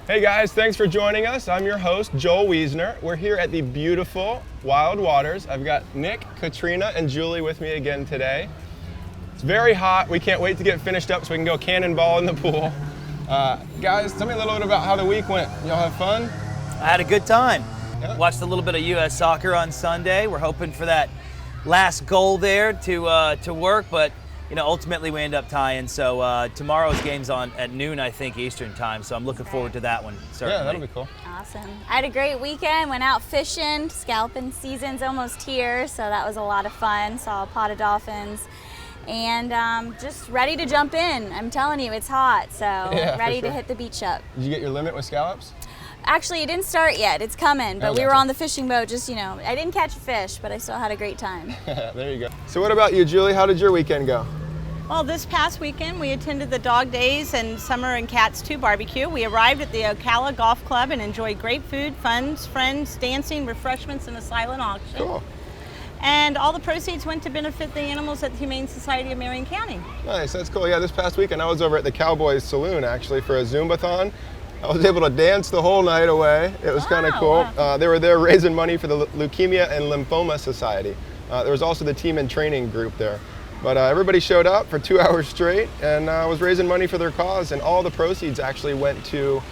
Hey guys, thanks for joining us. I'm your host, Joel Wiesner. We're here at the beautiful Wild Waters. I've got Nick, Katrina, and Julie with me again today. It's very hot. We can't wait to get finished up so we can go cannonball in the pool. Guys, tell me a little bit about how the week went. Y'all have fun? I had a good time. Yeah. Watched a little bit of U.S. soccer on Sunday. We're hoping for that last goal there to work, but ultimately we end up tying. So tomorrow's game's on at noon, I think, Eastern time. So I'm looking forward to that one, certainly. Yeah, that'll be cool. Awesome. I had a great weekend, went out fishing. Scalping season's almost here, so that was a lot of fun. Saw a pot of dolphins. And just ready to jump in. I'm telling you, it's hot, so Yeah, ready for to sure. hit the beach up. Did you get your limit with scallops? Actually, it didn't start yet. It's coming, but Oh, we were gotcha. on the fishing boat just, I didn't catch a fish, but I still had a great time. There you go. So what about you, Julie? How did your weekend go? Well, this past weekend we attended the Dog Days and Summer and Cats 2 barbecue. We arrived at the Ocala Golf Club and enjoyed great food, fun, friends, dancing, refreshments, and a silent auction. Cool. And all the proceeds went to benefit the animals at the Humane Society of Marion County. Nice, that's cool. Yeah, this past weekend I was over at the Cowboys Saloon actually for a Zumbathon. I was able to dance the whole night away. It was kind of cool. Wow. They were there raising money for the Leukemia and Lymphoma Society. There was also the team and training group there. But everybody showed up for 2 hours straight and was raising money for their cause, and all the proceeds actually went to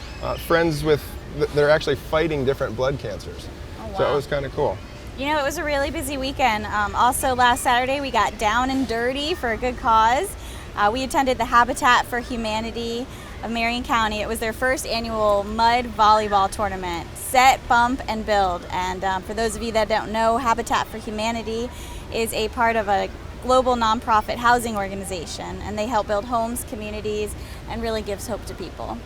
friends that are actually fighting different blood cancers. Oh, wow. So it was kind of cool. It was a really busy weekend. Also, last Saturday we got down and dirty for a good cause. We attended the Habitat for Humanity of Marion County. It was their first annual mud volleyball tournament. Set, bump, and build. And for those of you that don't know, Habitat for Humanity is a part of a global nonprofit housing organization, and they help build homes, communities, and really gives hope to people.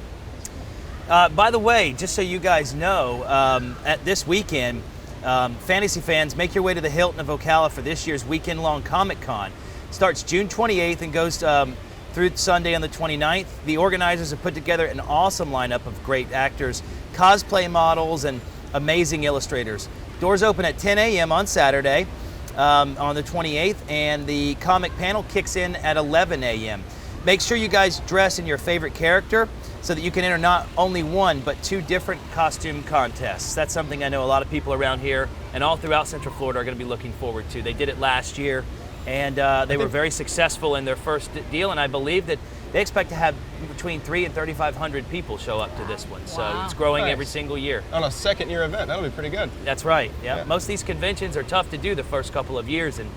By the way, just so you guys know, at this weekend, fantasy fans, make your way to the Hilton of Ocala for this year's weekend-long Comic Con. Starts June 28th and goes through Sunday on the 29th. The organizers have put together an awesome lineup of great actors, cosplay models, and amazing illustrators. Doors open at 10 a.m. on Saturday on the 28th, and the comic panel kicks in at 11 a.m. Make sure you guys dress in your favorite character so that you can enter not only one, but 2 different costume contests. That's something I know a lot of people around here and all throughout Central Florida are going to be looking forward to. They did it last year, and they were very successful in their first deal, and I believe that they expect to have between 300 and 3,500 people show up to this one. So Wow. it's growing Nice. every single year. On a second-year event, that'll be pretty good. That's right. Yeah. Yeah. Most of these conventions are tough to do the first couple of years, and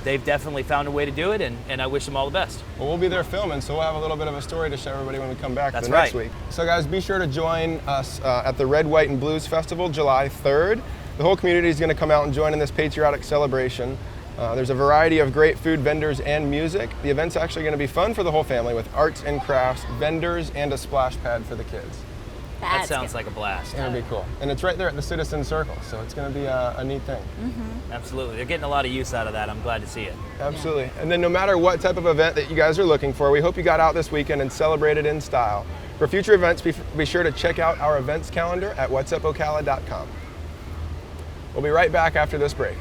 they've definitely found a way to do it, and I wish them all the best. Well, we'll be there filming, so we'll have a little bit of a story to show everybody when we come back That's the next right. week. So guys, be sure to join us at the Red, White, and Blues Festival, July 3rd. The whole community is going to come out and join in this patriotic celebration. There's a variety of great food vendors and music. The event's actually going to be fun for the whole family with arts and crafts, vendors, and a splash pad for the kids. That sounds like a blast. It'll be cool. And it's right there at the Citizen Circle, so it's going to be a neat thing. Absolutely. They're getting a lot of use out of that. I'm glad to see it. Absolutely. And then no matter what type of event that you guys are looking for, we hope you got out this weekend and celebrated in style. For future events, be sure to check out our events calendar at whatsupocala.com. We'll be right back after this break.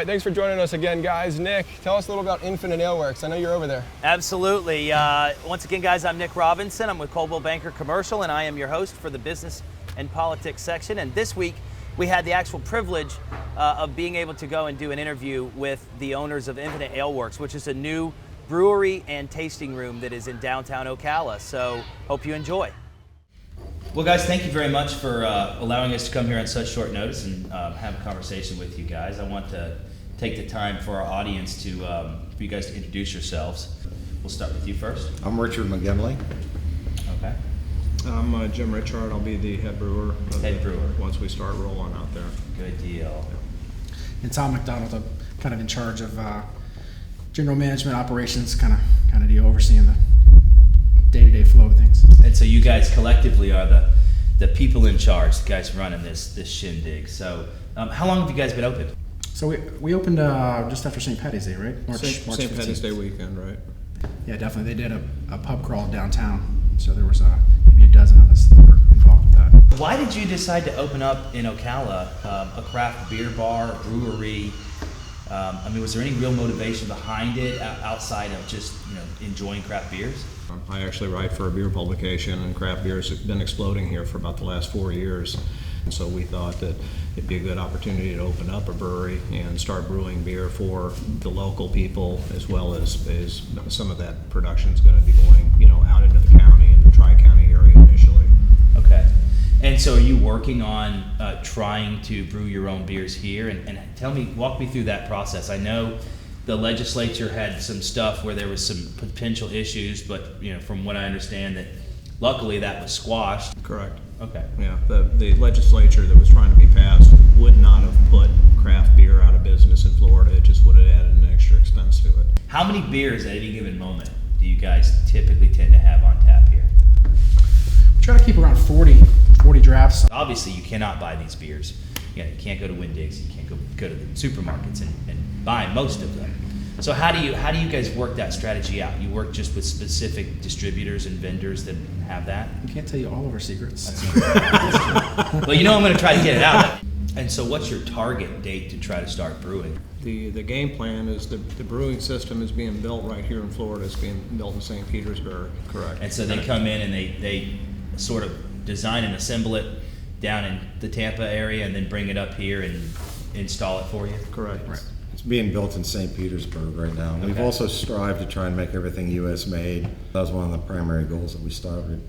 right, thanks for joining us again, guys. Nick, tell us a little about Infinite Ale Works. I know you're over there. Absolutely. Once again, guys, I'm Nick Robinson. I'm with Coldwell Banker Commercial, and I am your host for the business and politics section. And this week, we had the actual privilege of being able to go and do an interview with the owners of Infinite Ale Works, which is a new brewery and tasting room that is in downtown Ocala. So, hope you enjoy. Well, guys, thank you very much for allowing us to come here on such short notice and have a conversation with you guys. I want to take the time for our audience to, for you guys to introduce yourselves. We'll start with you first. I'm Richard McGinley. Okay. I'm Jim Richard. I'll be the head brewer. Once we start rolling out there. Good deal. And Tom McDonald, I'm kind of in charge of general management operations, kind of deal, overseeing the day-to-day flow of things. And so you guys collectively are the people in charge, the guys running this shindig. So how long have you guys been open? So we opened just after St. Patty's Day, right? March St. 15th. Patty's Day weekend, right? Yeah, definitely. They did a pub crawl downtown, so there was maybe a dozen of us that were involved with that. Why did you decide to open up in Ocala a craft beer bar, brewery? I mean, was there any real motivation behind it outside of just enjoying craft beers? I actually write for a beer publication, and craft beer has been exploding here for about the last 4 years. And so we thought that it'd be a good opportunity to open up a brewery and start brewing beer for the local people, as well as some of that production is going to be going, out into the county and the Tri-County area initially. Okay. And so are you working on trying to brew your own beers here? And walk me through that process. I know the legislature had some stuff where there was some potential issues, but from what I understand, that luckily that was squashed. Correct. Okay. Yeah, the legislature that was trying to be passed would not have put craft beer out of business in Florida. It just would have added an extra expense to it. How many beers at any given moment do you guys typically tend to have on tap here? We try to keep around 40 drafts. Obviously, you cannot buy these beers. You can't go to Winn-Dixie. You can't go to the supermarkets and buy most of them. So how do you guys work that strategy out? You work just with specific distributors and vendors that have that? We can't tell you all of our secrets. Well, I'm going to try to get it out. And so what's your target date to try to start brewing? The game plan is the brewing system is being built right here in Florida. It's being built in St. Petersburg. Correct. And so they come in and they sort of design and assemble it down in the Tampa area and then bring it up here and install it for you? Correct. Right. It's being built in St. Petersburg right now. Okay. We've also strived to try and make everything U.S. made. That was one of the primary goals that we started.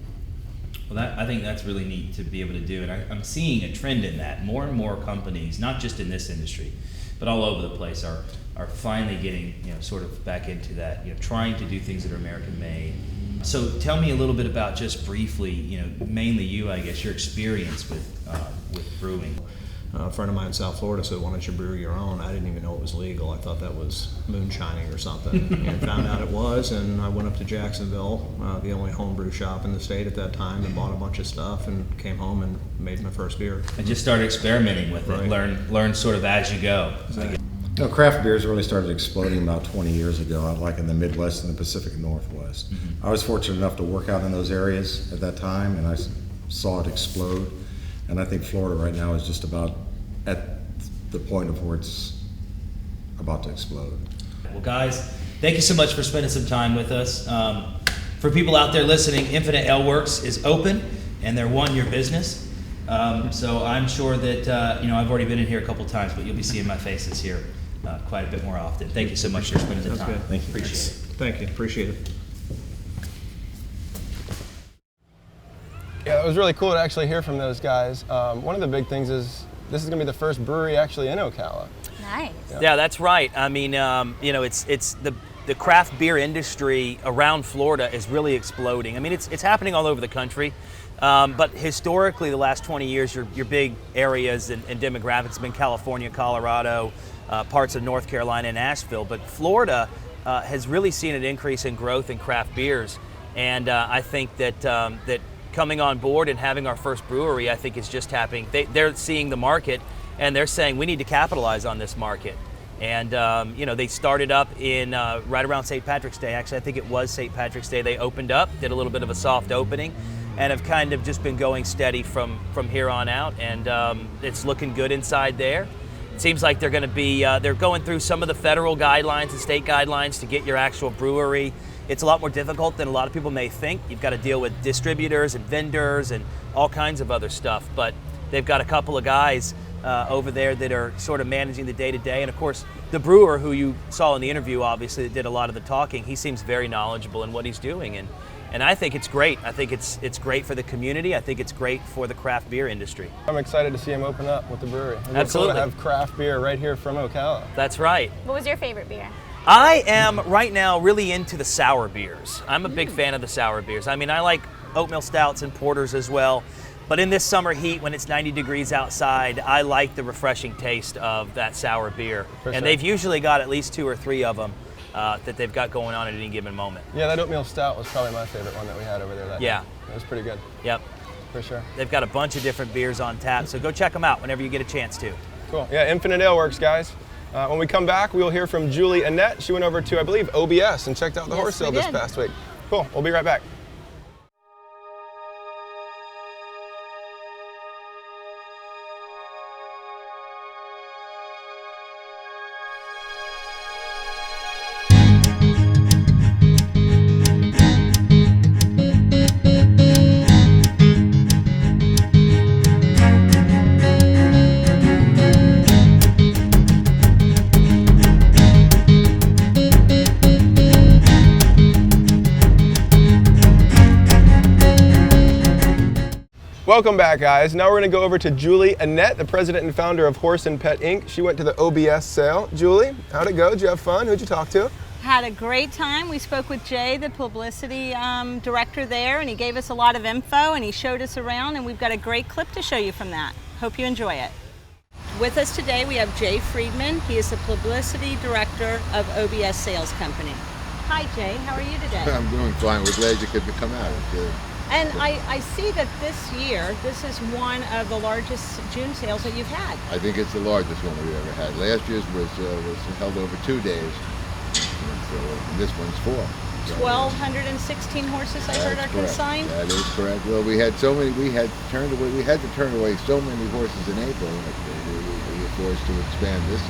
Well, I think that's really neat to be able to do, and I'm seeing a trend in that. More and more companies, not just in this industry, but all over the place, are finally getting sort of back into that, trying to do things that are American made. So tell me a little bit about, just briefly, mainly you, I guess, your experience with brewing. A friend of mine in South Florida said, "Why don't you brew your own?" I didn't even know it was legal. I thought that was moonshining or something, and found out it was. And I went up to Jacksonville, the only homebrew shop in the state at that time, and bought a bunch of stuff, and came home and made my first beer. And just started experimenting with it. Right. Learn sort of as you go. Craft beers really started exploding about 20 years ago, like in the Midwest and the Pacific Northwest. Mm-hmm. I was fortunate enough to work out in those areas at that time, and I saw it explode. And I think Florida right now is just about at the point of where it's about to explode. Well, guys, thank you so much for spending some time with us. For people out there listening, Infinite Ale Works is open, and they're your business. So I'm sure that I've already been in here a couple times, but you'll be seeing my faces here quite a bit more often. Thank you so much for spending the That's time. good. Thank you. Appreciate it. Thank you. Appreciate it. Yeah, it was really cool to actually hear from those guys. One of the big things is this is going to be the first brewery actually in Ocala. Nice. Yeah, that's right. I mean, it's the craft beer industry around Florida is really exploding. I mean, it's happening all over the country. But historically, the last 20 years, your big areas and demographics have been California, Colorado, parts of North Carolina, and Asheville. But Florida has really seen an increase in growth in craft beers. And I think that coming on board and having our first brewery, I think is just happening. They're seeing the market, and they're saying we need to capitalize on this market. And they started up in right around St. Patrick's Day. Actually, I think it was St. Patrick's Day. They opened up, did a little bit of a soft opening, and have kind of just been going steady from here on out. And it's looking good inside there. It seems like they're going to be, they're going through some of the federal guidelines and state guidelines to get your actual brewery. It's a lot more difficult than a lot of people may think. You've got to deal with distributors and vendors and all kinds of other stuff, but they've got a couple of guys over there that are sort of managing the day-to-day. And of course, the brewer who you saw in the interview, obviously, that did a lot of the talking, he seems very knowledgeable in what he's doing. And I think it's great. I think it's great for the community. I think it's great for the craft beer industry. I'm excited to see him open up with the brewery. It'd be Absolutely. cool to have craft beer right here from Ocala. That's right. What was your favorite beer? I am right now really into the sour beers. I'm a big fan of the sour beers. I mean, I like oatmeal stouts and porters as well. But in this summer heat, when it's 90 degrees outside, I like the refreshing taste of that sour beer. For sure. And they've usually got at least 2 or 3 of them that they've got going on at any given moment. Yeah, that oatmeal stout was probably my favorite one that we had over there that Yeah. night. It was pretty good. Yep. For sure. They've got a bunch of different beers on tap, so go check them out whenever you get a chance to. Cool. Yeah, Infinite Ale works, guys. When we come back, we'll hear from Julie Annette. She went over to, I believe, OBS and checked out the horse sale this past week. Cool. We'll be right back. Welcome back, guys. Now we're going to go over to Julie Annette, the president and founder of Horse and Pet Inc. She went to the OBS sale. Julie, how'd it go? Did you have fun? Who'd you talk to? Had a great time. We spoke with Jay, the publicity director there, and he gave us a lot of info and he showed us around, and we've got a great clip to show you from that. Hope you enjoy it. With us today we have Jay Friedman. He is the publicity director of OBS Sales Company. Hi Jay, how are you today? I'm doing fine. We're glad you could come out. And I see that this year, this is one of the largest June sales that you've had. I think it's the largest one we've ever had. Last year's was held over 2 days, so this one's 4. 1,216 horses I heard are consigned. That is correct. Well, we had so many. We had to turn away so many horses in April that we were forced to expand this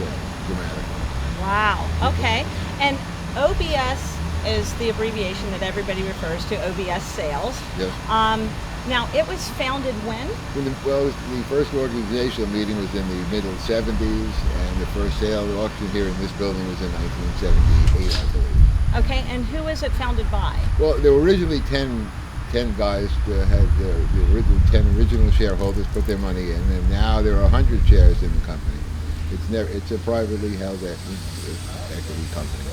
dramatically. Wow. Okay. And OBS is the abbreviation that everybody refers to, OBS Sales. Yes. Now, it was founded when? The first organizational meeting was in the middle 70s, and the first sale auction here in this building was in 1978, I believe. Okay, and who is it founded by? Well, there were originally 10 guys that had the original 10 original shareholders put their money in, and now there are 100 shares in the company. It's a privately held equity company.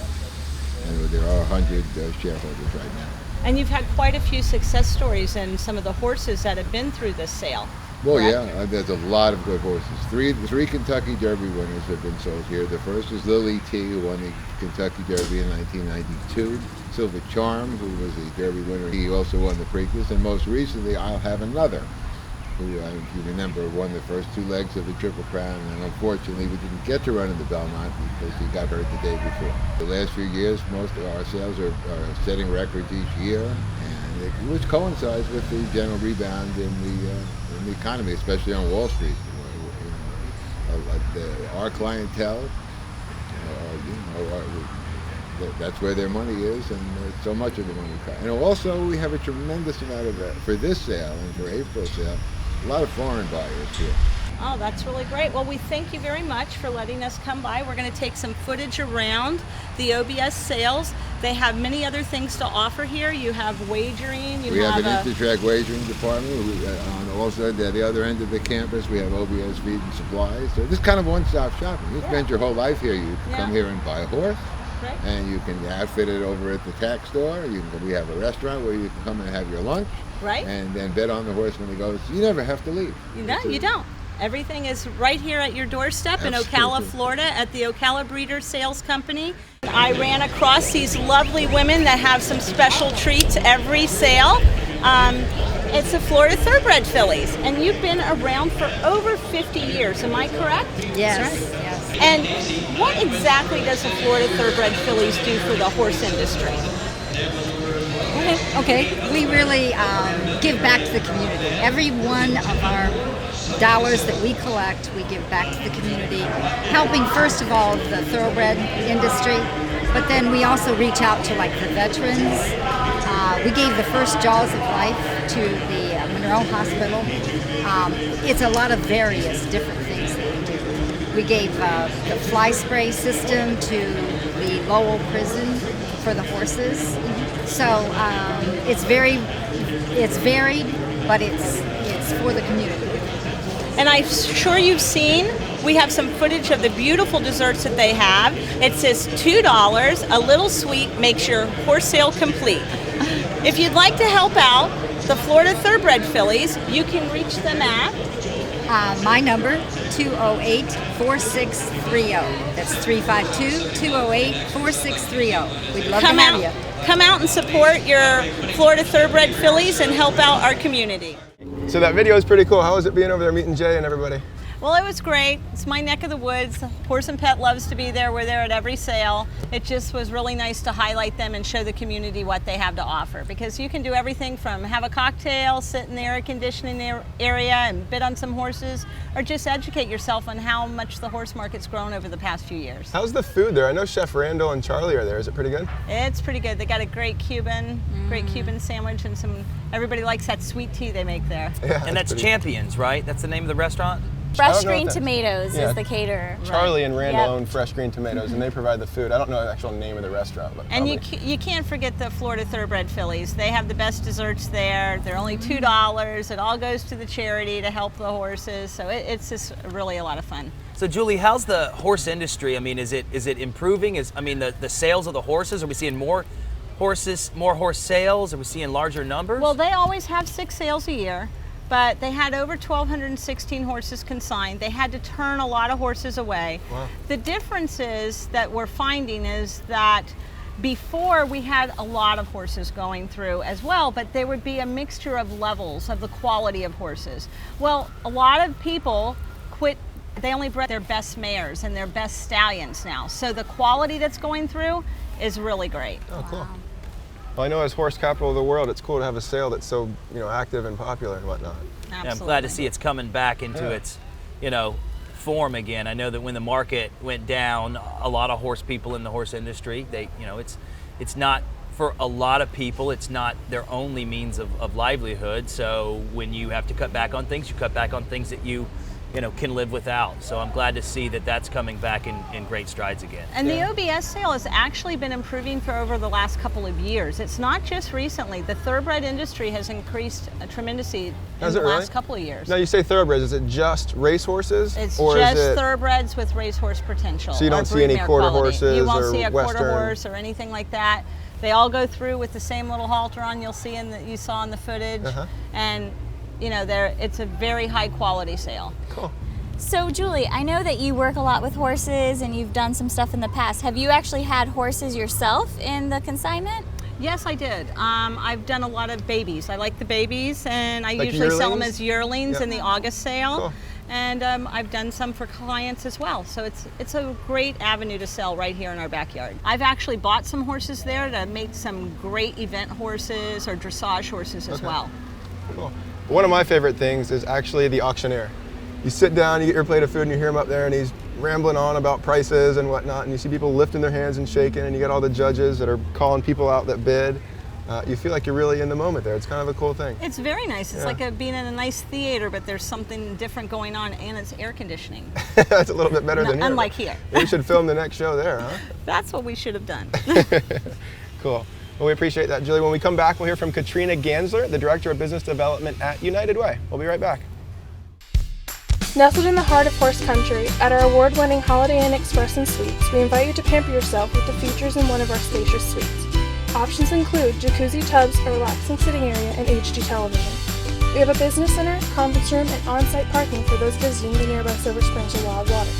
And there are 100 shareholders right now. And you've had quite a few success stories in some of the horses that have been through this sale. Well, correct? Yeah, there's a lot of good horses. Three Kentucky Derby winners have been sold here. The first was Lily T, who won the Kentucky Derby in 1992. Silver Charm, who was the Derby winner, he also won the Preakness. And most recently, I'll Have Another, who, if you remember, won the first 2 legs of the Triple Crown, and unfortunately we didn't get to run in the Belmont because he got hurt the day before. The last few years, most of our sales are setting records each year, and which coincides with the general rebound in the economy, especially on Wall Street. Our clientele, that's where their money is, and so much of the money. And also, we have a tremendous amount of for this sale and for April sale. A lot of foreign buyers here. Oh, that's really great. Well, we thank you very much for letting us come by. We're going to take some footage around the OBS sales. They have many other things to offer here. You have wagering. We have an Intertrack wagering department. Also, at the other end of the campus, we have OBS Feed and Supplies. So this is kind of one-stop shopping. You spend your whole life here. You can come here and buy a horse. Right. And you can outfit it over at the tack store. We have a restaurant where you can come and have your lunch. Right. And then bet on the horse when he goes. You never have to leave. No, you don't. Everything is right here at your doorstep in Ocala, Florida, at the Ocala Breeder Sales Company. I ran across these lovely women that have some special treats every sale. It's the Florida Thoroughbred fillies, and you've been around for over 50 years. Am I correct? Yes. That's right. Yes. And what exactly does the Florida Thoroughbred fillies do for the horse industry? Okay. We really give back to the community. Every one of our dollars that we collect, we give back to the community, helping first of all the thoroughbred industry, but then we also reach out to like the veterans. We gave the first Jaws of Life to the Monroe Hospital. It's a lot of various different things that we do. We gave the fly spray system to the Lowell prison for the horses. So it's varied, but it's for the community. And I'm sure you've seen, we have some footage of the beautiful desserts that they have. It says $2, a little sweet makes your horse sale complete. If you'd like to help out the Florida Thoroughbred fillies, you can reach them at my number, 208-4630. That's 352-208-4630. We'd love to have you. Come out and support your Florida Thoroughbred fillies and help out our community. So that video is pretty cool. How was it being over there meeting Jay and everybody? Well, it was great. It's my neck of the woods. Horse and Pet loves to be there. We're there at every sale. It just was really nice to highlight them and show the community what they have to offer, because you can do everything from have a cocktail, sit in the air conditioning area and bid on some horses, or just educate yourself on how much the horse market's grown over the past few years. How's the food there? I know Chef Randall and Charlie are there. Is it pretty good? It's pretty good. They got a great Cuban sandwich, and everybody likes that sweet tea they make there. Yeah, and that's Champions, right? That's the name of the restaurant? Fresh Green Tomatoes is the caterer. Charlie and Randall own Fresh Green Tomatoes, and they provide the food. I don't know the actual name of the restaurant, but and you can't forget the Florida Thoroughbred fillies. They have the best desserts there. They're only $2. It all goes to the charity to help the horses, so it's just really a lot of fun. So Julie, how's the horse industry? I mean, is it improving? The sales of the horses? Are we seeing more horses, more horse sales? Are we seeing larger numbers? Well, they always have 6 sales a year. But they had over 1,216 horses consigned. They had to turn a lot of horses away. Wow. The difference is that we're finding is that before we had a lot of horses going through as well, but there would be a mixture of levels of the quality of horses. Well, a lot of people quit. They only bred their best mares and their best stallions now. So the quality that's going through is really great. Oh, cool. Well, I know as horse capital of the world, it's cool to have a sale that's so active and popular and whatnot. Absolutely. Yeah, I'm glad to see it's coming back into its form again. I know that when the market went down, a lot of horse people in the horse industry, it's not for a lot of people, it's not their only means of livelihood. So when you have to cut back on things, you cut back on things that you can live without. So I'm glad to see that that's coming back in great strides again. And the OBS sale has actually been improving for over the last couple of years. It's not just recently. The thoroughbred industry has increased tremendously in the last couple of years. Now you say thoroughbreds, is it just racehorses? It's just thoroughbreds with racehorse potential. So you don't see any quarter horses? You won't see a quarter horse or anything like that. They all go through with the same little halter on you saw in the footage. And it's a very high quality sale. Cool. So Julie, I know that you work a lot with horses and you've done some stuff in the past. Have you actually had horses yourself in the consignment? Yes, I did. I've done a lot of babies. I like the babies, and I usually yearlings? sell them as yearlings in the August sale. Cool. And I've done some for clients as well. So it's a great avenue to sell right here in our backyard. I've actually bought some horses there to make some great event horses or dressage horses as well. Cool. One of my favorite things is actually the auctioneer. You sit down, you get your plate of food, and you hear him up there, and he's rambling on about prices and whatnot, and you see people lifting their hands and shaking, and you get all the judges that are calling people out that bid. You feel like you're really in the moment there. It's kind of a cool thing. It's very nice. It's like being in a nice theater, but there's something different going on, and it's air conditioning. That's a little bit better than here. Unlike here. We should film the next show there, huh? That's what we should have done. Cool. Well, we appreciate that, Julie. When we come back, we'll hear from Katrina Gansler, the Director of Business Development at United Way. We'll be right back. Nestled in the heart of horse country, at our award-winning Holiday Inn Express and Suites, we invite you to pamper yourself with the features in one of our spacious suites. Options include jacuzzi tubs, a relaxing sitting area, and HD television. We have a business center, conference room, and on-site parking for those visiting the nearby Silver Springs or Wild Waters.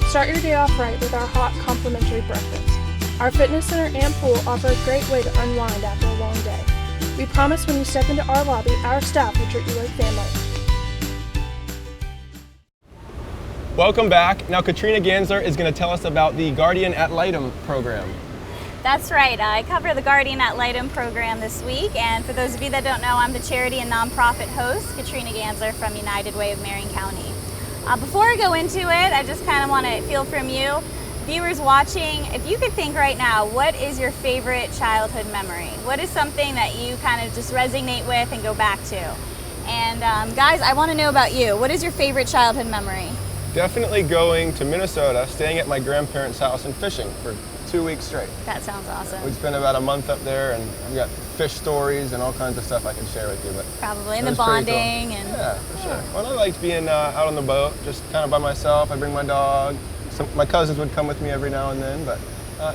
Start your day off right with our hot, complimentary breakfast. Our fitness center and pool offer a great way to unwind after a long day. We promise when you step into our lobby, our staff will treat you like family. Welcome back. Now Katrina Gansler is going to tell us about the Guardian Ad Litem program. That's right. I cover the Guardian Ad Litem program this week, and for those of you that don't know, I'm the charity and nonprofit host, Katrina Gansler from United Way of Marion County. Before I go into it, I just kind of want to feel from you, viewers watching, if you could think right now, what is your favorite childhood memory? What is something that you kind of just resonate with and go back to? And guys, I want to know about you. What is your favorite childhood memory? Definitely going to Minnesota, staying at my grandparents' house and fishing for 2 weeks straight. That sounds awesome. We spent about a month up there, and I've got fish stories and all kinds of stuff I can share with you. But probably, and the bonding. Cool. And yeah, for sure. Well, I liked being out on the boat, just kind of by myself. I bring my dog. My cousins would come with me every now and then, but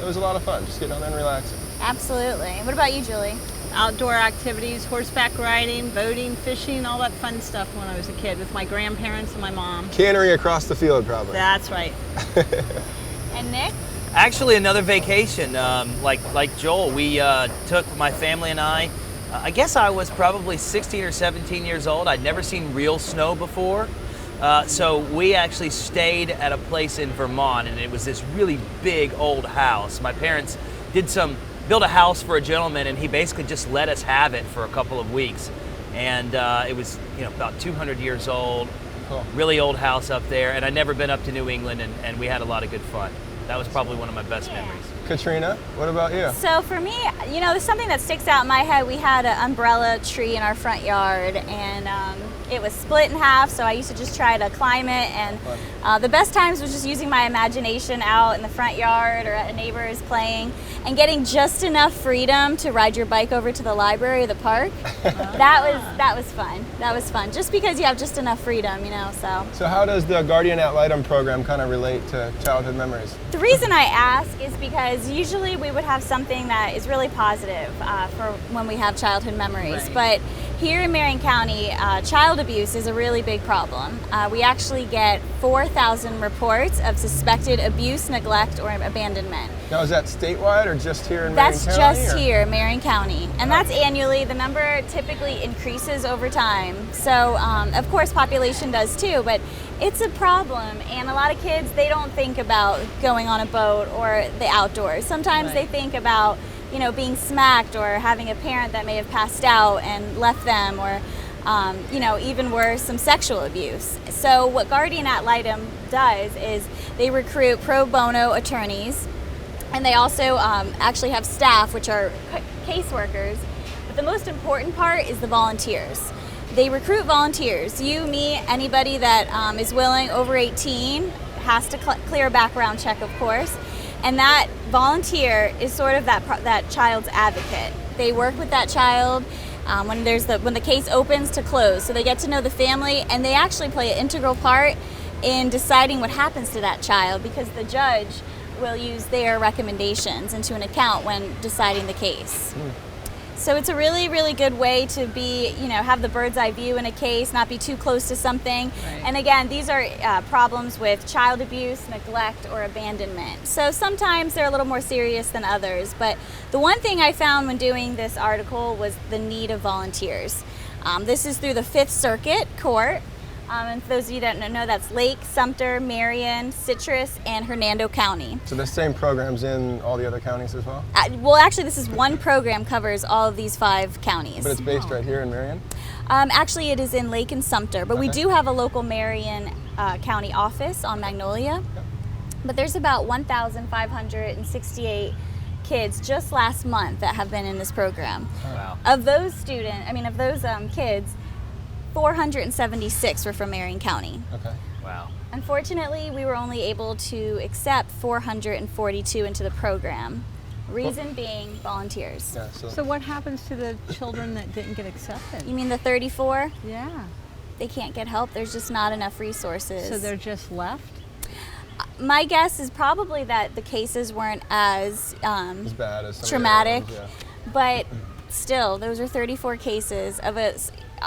it was a lot of fun, just getting on there and relaxing. Absolutely. What about you, Julie? Outdoor activities, horseback riding, boating, fishing, all that fun stuff when I was a kid with my grandparents and my mom. Canoeing across the field, probably. That's right. And Nick? Actually, another vacation. Like Joel, we took my family and I guess I was probably 16 or 17 years old. I'd never seen real snow before. So we actually stayed at a place in Vermont, and it was this really big old house. My parents built a house for a gentleman, and he basically just let us have it for a couple of weeks. And it was, about 200 years old, cool. Really old house up there. And I'd never been up to New England, and we had a lot of good fun. That was probably one of my best memories. Katrina, what about you? So for me, there's something that sticks out in my head. We had an umbrella tree in our front yard, and it was split in half, so I used to just try to climb it, and the best times was just using my imagination out in the front yard or at a neighbor's playing, and getting just enough freedom to ride your bike over to the library or the park. That was fun. That was fun, just because you have just enough freedom, so. So how does the Guardian Ad Litem program kind of relate to childhood memories? The reason I ask is because usually we would have something that is really positive for when we have childhood memories, right. But here in Marion County, child abuse is a really big problem. We actually get 4,000 reports of suspected abuse, neglect, or abandonment. Now, is that statewide or just here in Marion County? That's just here in Marion County, and that's annually. The number typically increases over time. So, of course, population does too, but it's a problem, and a lot of kids, they don't think about going on a boat or the outdoors. Sometimes Right. they think about, being smacked or having a parent that may have passed out and left them, or, even worse, some sexual abuse. So what Guardian Ad Litem does is they recruit pro bono attorneys, and they also actually have staff, which are caseworkers. But the most important part is the volunteers. They recruit volunteers. You, me, anybody that is willing, over 18, has to clear a background check, of course. And that volunteer is sort of that child's advocate. They work with that child when the case opens to close. So they get to know the family, and they actually play an integral part in deciding what happens to that child, because the judge will use their recommendations into an account when deciding the case. So it's a really, really good way to be, have the bird's eye view in a case, not be too close to something. Right. And again, these are problems with child abuse, neglect, or abandonment. So sometimes they're a little more serious than others. But the one thing I found when doing this article was the need of volunteers. This is through the Fifth Circuit Court. And for those of you that don't know, that's Lake, Sumter, Marion, Citrus, and Hernando County. So the same programs in all the other counties as well? Well, actually, this is one program covers all of these 5 counties. But it's based right here in Marion? Actually, it is in Lake and Sumter, but we do have a local Marion County office on Magnolia. Yep. But there's about 1,568 kids just last month that have been in this program. Wow. Of those kids, 476 were from Marion County. Okay. Wow. Unfortunately, we were only able to accept 442 into the program. Reason being volunteers. Yeah, So what happens to the children that didn't get accepted? You mean the 34? Yeah. They can't get help. There's just not enough resources. So they're just left? My guess is probably that the cases weren't as as bad as some traumatic, of the other ones, but still, those are 34 cases of a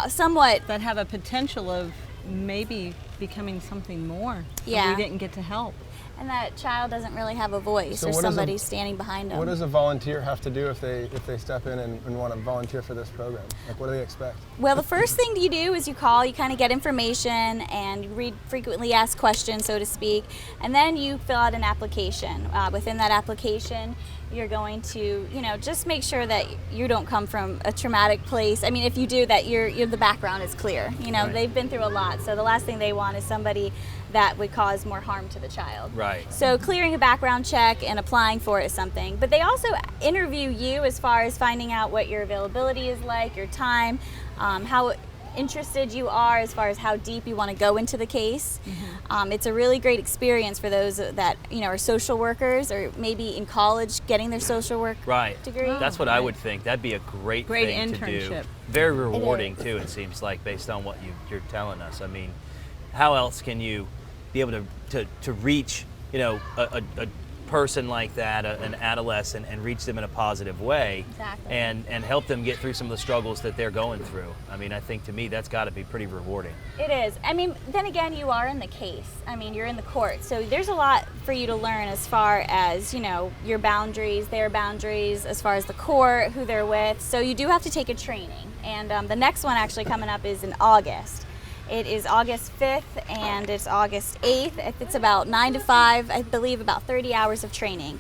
somewhat. That have a potential of maybe becoming something more. Yeah. We didn't get to help. and that child doesn't really have a voice So or what does somebody standing behind them. What does a volunteer have to do if they step in and want to volunteer for this program? Like, what do they expect? Well, the first thing you do is you call, you kind of get information, and you read frequently asked questions, so to speak, and then you fill out an application. Within that application, you're going to, just make sure that you don't come from a traumatic place. I mean, if you do, that the background is clear. Right. They've been through a lot, so the last thing they want is somebody that would cause more harm to the child. Right. So clearing a background check and applying for it is something. But they also interview you as far as finding out what your availability is like, your time, how interested you are as far as how deep you want to go into the case. It's a really great experience for those that are social workers or maybe in college getting their social work degree. That's what I would think. That'd be a great thing to do. internship. Very rewarding too, it seems like, based on what you're telling us. I mean, how else can you be able to reach a person like that, an adolescent, and reach them in a positive way, Exactly. and help them get through some of the struggles that they're going through. I mean, I think to me that's got to be pretty rewarding. It is. I mean, then again, you are in the case. I mean, you're in the court. So there's a lot for you to learn as far as, your boundaries, their boundaries, as far as the court, who they're with. So you do have to take a training. And the next one actually coming up is in August. It is August 5th and it's August 8th. It's about 9 to 5, I believe, about 30 hours of training.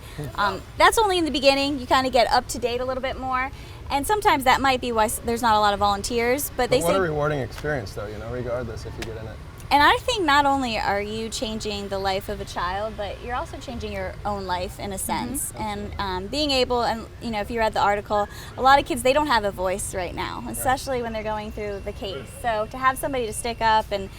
That's only in the beginning. You kind of get up to date a little bit more. And sometimes that might be why there's not a lot of volunteers. But they What say, a rewarding experience, though, regardless if you get in it. and I think not only are you changing the life of a child, but you're also changing your own life in a sense. And being able, and if you read the article, a lot of kids, they don't have a voice right now, especially when they're going through the case. So to have somebody to stick up and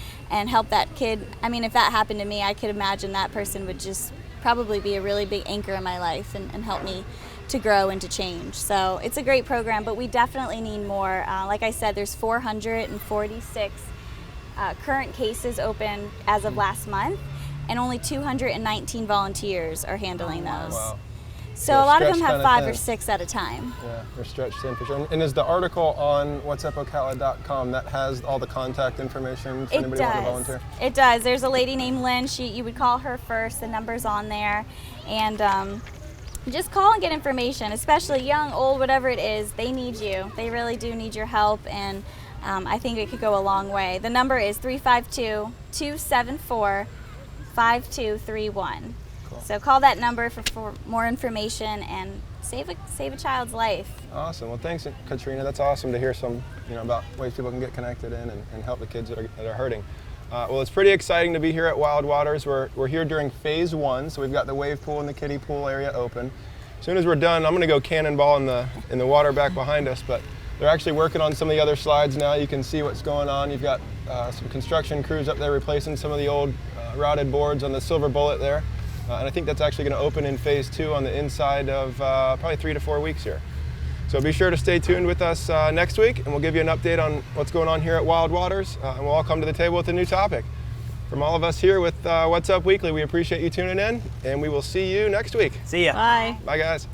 help that kid, I mean, if that happened to me, I could imagine that person would just probably be a really big anchor in my life and help me to grow and to change. So it's a great program, but we definitely need more. Like I said, there's 446 current cases open as of last month, and only 219 volunteers are handling those. Wow. So They're a lot of them stretched have kinda 5 or thin. 6 at a time. Yeah, they're stretched in for sure. And is the article on whatsupocala.com that has all the contact information for It anybody wanting to does. volunteer? It does. There's a lady named Lynn. You would call her first. The number's on there, and just call and get information. Especially young, old, whatever it is, they need you. They really do need your help, and I think it could go a long way. The number is 352-274-5231. Cool. So call that number for more information and save a child's life. Awesome. Well, thanks, Katrina. That's awesome to hear some, about ways people can get connected in and help the kids that are hurting. Well, it's pretty exciting to be here at Wild Waters. We're here during phase 1, so we've got the wave pool and the kiddie pool area open. As soon as we're done, I'm going to go cannonball in the water back behind us, but they're actually working on some of the other slides now. You can see what's going on. You've got some construction crews up there replacing some of the old rotted boards on the Silver Bullet there. And I think that's actually going to open in phase 2 on the inside of probably 3 to 4 weeks here. So be sure to stay tuned with us next week, and we'll give you an update on what's going on here at Wild Waters, and we'll all come to the table with a new topic. From all of us here with What's Up Weekly, we appreciate you tuning in, and we will see you next week. See ya. Bye. Bye, guys.